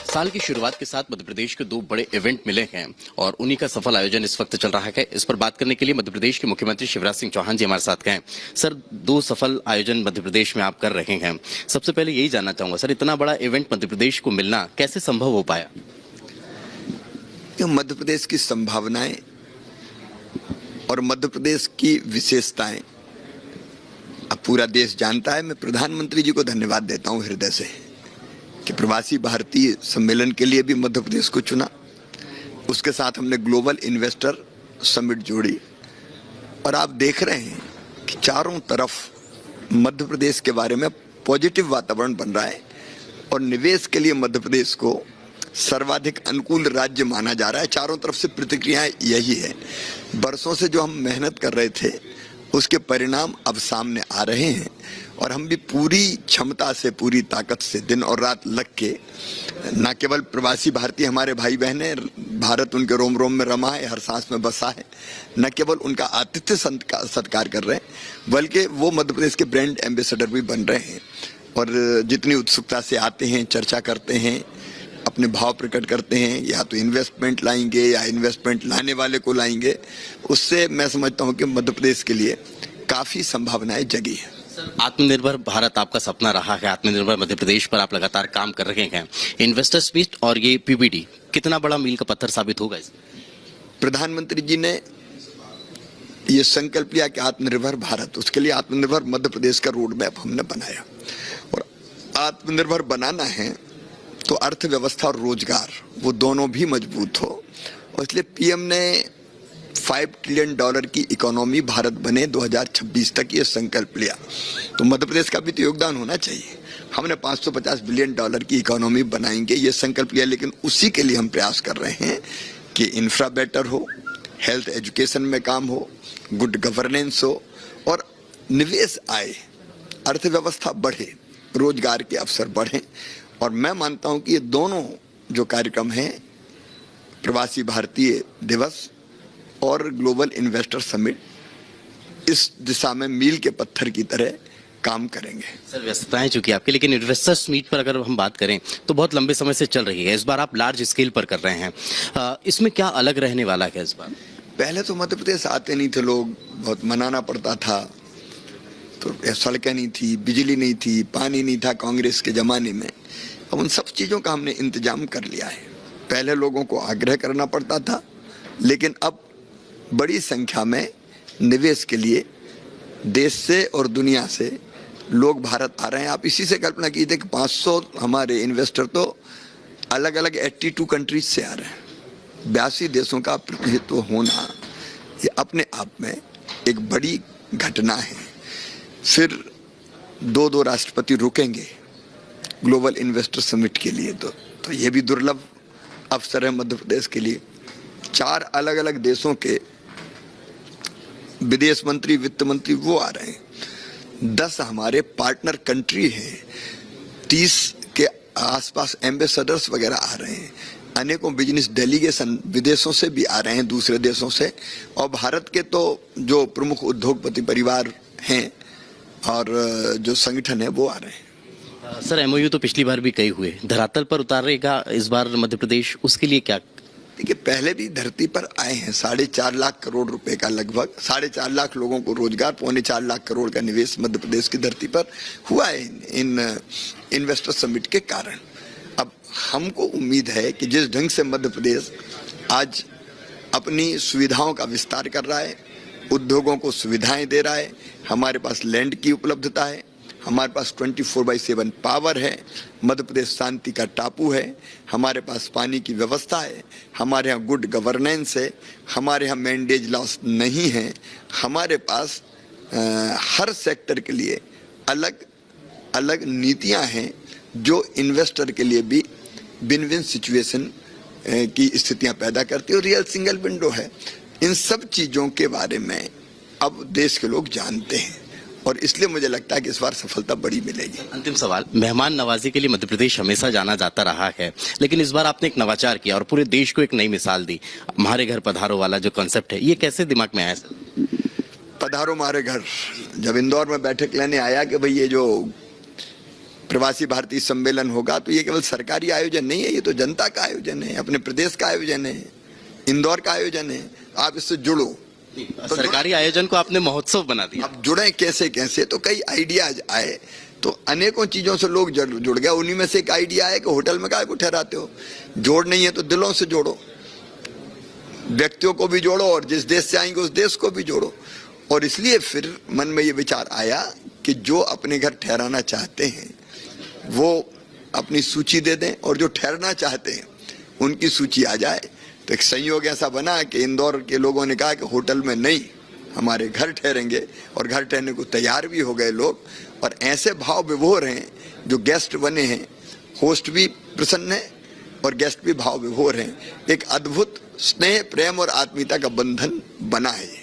साल की शुरुआत के साथ मध्य प्रदेश के दो बड़े इवेंट मिले हैं और उन्हीं का सफल आयोजन इस वक्त चल रहा है। इस पर बात करने के लिए मध्य प्रदेश के मुख्यमंत्री शिवराज सिंह चौहान जी हमारे साथ हैं। सर, दो सफल आयोजन मध्य प्रदेश में आप कर रहे हैं। सबसे पहले यही जानना चाहूंगा सर, इतना बड़ा इवेंट मध्य प्रदेश को मिलना कैसे संभव हो पाया? मध्य प्रदेश की संभावनाएं और मध्य प्रदेश की विशेषताएं अब पूरा देश जानता है। मैं प्रधानमंत्री जी को धन्यवाद देता हूं हृदय से कि प्रवासी भारतीय सम्मेलन के लिए भी मध्य प्रदेश को चुना। उसके साथ हमने ग्लोबल इन्वेस्टर समिट जोड़ी और आप देख रहे हैं कि चारों तरफ मध्य प्रदेश के बारे में पॉजिटिव वातावरण बन रहा है और निवेश के लिए मध्य प्रदेश को सर्वाधिक अनुकूल राज्य माना जा रहा है। चारों तरफ से प्रतिक्रियाएं यही है। बरसों से जो हम मेहनत कर रहे थे उसके परिणाम अब सामने आ रहे हैं और हम भी पूरी क्षमता से, पूरी ताकत से दिन और रात लग के न केवल प्रवासी भारतीय हमारे भाई बहन हैं, भारत उनके रोम रोम में रमा है, हर सांस में बसा है, न केवल उनका आतिथ्य सत्कार कर रहे हैं बल्कि वो मध्य प्रदेश के ब्रांड एम्बेसडर भी बन रहे हैं और जितनी उत्सुकता से आते हैं, चर्चा करते हैं, अपने भाव प्रकट करते हैं, या तो इन्वेस्टमेंट लाएंगे या इन्वेस्टमेंट लाने वाले को लाएंगे, उससे मैं समझता हूं कि मध्य प्रदेश के लिए काफी संभावनाएं जगी है। आत्मनिर्भर भारत आपका सपना रहा है, आत्मनिर्भर मध्य प्रदेश पर आप लगातार काम कर रहे हैं। इन्वेस्टर्स मीट और ये पीपीडी कितना बड़ा मील का पत्थर साबित होगा? प्रधानमंत्री जी ने ये संकल्प लिया कि आत्मनिर्भर भारत, उसके लिए आत्मनिर्भर मध्य प्रदेश का रोड मैप हमने बनाया और आत्मनिर्भर बनाना है तो अर्थव्यवस्था और रोजगार वो दोनों भी मजबूत हो और इसलिए पीएम ने $5 ट्रिलियन की इकोनॉमी भारत बने 2026 तक ये संकल्प लिया। तो मध्य प्रदेश का भी तो योगदान होना चाहिए। हमने $550 बिलियन की इकोनॉमी बनाएंगे ये संकल्प लिया, लेकिन उसी के लिए हम प्रयास कर रहे हैं कि इंफ्रा बेटर हो, हेल्थ एजुकेशन में काम हो, गुड गवर्नेंस हो और निवेश आए, अर्थव्यवस्था बढ़े, रोजगार के अवसर बढ़े। और मैं मानता हूं कि ये दोनों जो कार्यक्रम हैं, प्रवासी भारतीय दिवस और ग्लोबल इन्वेस्टर समिट, इस दिशा में मील के पत्थर की तरह काम करेंगे। सर, व्यस्तताएं चूंकि आपके, लेकिन इन्वेस्टर्स मीट पर अगर हम बात करें तो बहुत लंबे समय से चल रही है। इस बार आप लार्ज स्केल पर कर रहे हैं, इसमें क्या अलग रहने वाला है इस बार? पहले तो मध्य प्रदेश आते नहीं थे लोग, बहुत मनाना पड़ता था, तो सड़कें नहीं थी, बिजली नहीं थी, पानी नहीं था कांग्रेस के जमाने में। अब उन सब चीज़ों का हमने इंतजाम कर लिया है। पहले लोगों को आग्रह करना पड़ता था, लेकिन अब बड़ी संख्या में निवेश के लिए देश से और दुनिया से लोग भारत आ रहे हैं। आप इसी से कल्पना कीजिए कि 500 हमारे इन्वेस्टर तो अलग अलग 82 कंट्रीज से आ रहे हैं। 82 देशों का प्रतिनिधित्व होना ये अपने आप में एक बड़ी घटना है। फिर दो राष्ट्रपति रुकेंगे ग्लोबल इन्वेस्टर समिट के लिए, तो ये भी दुर्लभ अवसर है मध्य प्रदेश के लिए। 4 अलग अलग देशों के विदेश मंत्री, वित्त मंत्री वो आ रहे हैं। 10 हमारे पार्टनर कंट्री हैं, 30 के आसपास एम्बेसडर्स वगैरह आ रहे हैं। अनेकों बिजनेस डेलीगेशन विदेशों से भी आ रहे हैं, दूसरे देशों से, और भारत के तो जो प्रमुख उद्योगपति परिवार हैं और जो संगठन है वो आ रहे हैं। सर, एमओयू तो पिछली बार भी कई हुए, धरातल पर उतारेगा इस बार मध्य प्रदेश, उसके लिए क्या? देखिए, पहले भी धरती पर आए हैं 4.5 लाख करोड़ रुपए का, लगभग 4.5 लाख लोगों को रोजगार, 4.25 लाख करोड़ का निवेश मध्य प्रदेश की धरती पर हुआ है इन इन्वेस्टर समिट के कारण। अब हमको उम्मीद है कि जिस ढंग से मध्य प्रदेश आज अपनी सुविधाओं का विस्तार कर रहा है, उद्योगों को सुविधाएं दे रहा है, हमारे पास लैंड की उपलब्धता है, हमारे पास 24/7 पावर है, मध्य प्रदेश शांति का टापू है, हमारे पास पानी की व्यवस्था है, हमारे यहाँ गुड गवर्नेंस है, हमारे यहाँ मैंडेज लॉस नहीं है, हमारे पास हर सेक्टर के लिए अलग अलग नीतियाँ हैं जो इन्वेस्टर के लिए भी विन विन सिचुएशन की स्थितियाँ पैदा करती है और रियल सिंगल विंडो है। इन सब चीज़ों के बारे में अब देश के लोग जानते हैं और इसलिए मुझे लगता है कि इस बार सफलता बड़ी मिलेगी। अंतिम सवाल, मेहमान नवाजी के लिए मध्य प्रदेश हमेशा जाना जाता रहा है, लेकिन इस बार आपने एक नवाचार किया और पूरे देश को एक नई मिसाल दी। हमारे घर पधारो वाला जो कॉन्सेप्ट है, ये कैसे दिमाग में आया सर? पधारो हमारे घर, जब इंदौर में बैठक लेने आया कि भाई ये जो प्रवासी भारतीय सम्मेलन होगा तो ये केवल सरकारी आयोजन नहीं है, ये तो जनता का आयोजन है, अपने प्रदेश का आयोजन है, इंदौर का आयोजन है। आप इससे जुड़ो। तो सरकारी आयोजन को आपने महोत्सव बना दिया। अब जुड़े कैसे कैसे, तो कई आइडियाज आए, तो अनेकों चीजों से लोग जुड़ गए। उन्हीं में से एक आइडिया है कि होटल में काय को ठहराते हो, जोड़ नहीं है तो दिलों से जोड़ो, व्यक्तियों को भी जोड़ो और जिस देश से आएंगे उस देश को भी जोड़ो। और इसलिए फिर मन में ये विचार आया कि जो अपने घर ठहराना चाहते हैं वो अपनी सूची दे दें और जो ठहरना चाहते हैं उनकी सूची आ जाए। तो एक संयोग ऐसा बना कि इंदौर के लोगों ने कहा कि होटल में नहीं, हमारे घर ठहरेंगे, और घर ठहरने को तैयार भी हो गए लोग। और ऐसे भाव विभोर हैं, जो गेस्ट बने हैं, होस्ट भी प्रसन्न है और गेस्ट भी भाव विभोर हैं। एक अद्भुत स्नेह, प्रेम और आत्मीयता का बंधन बना है।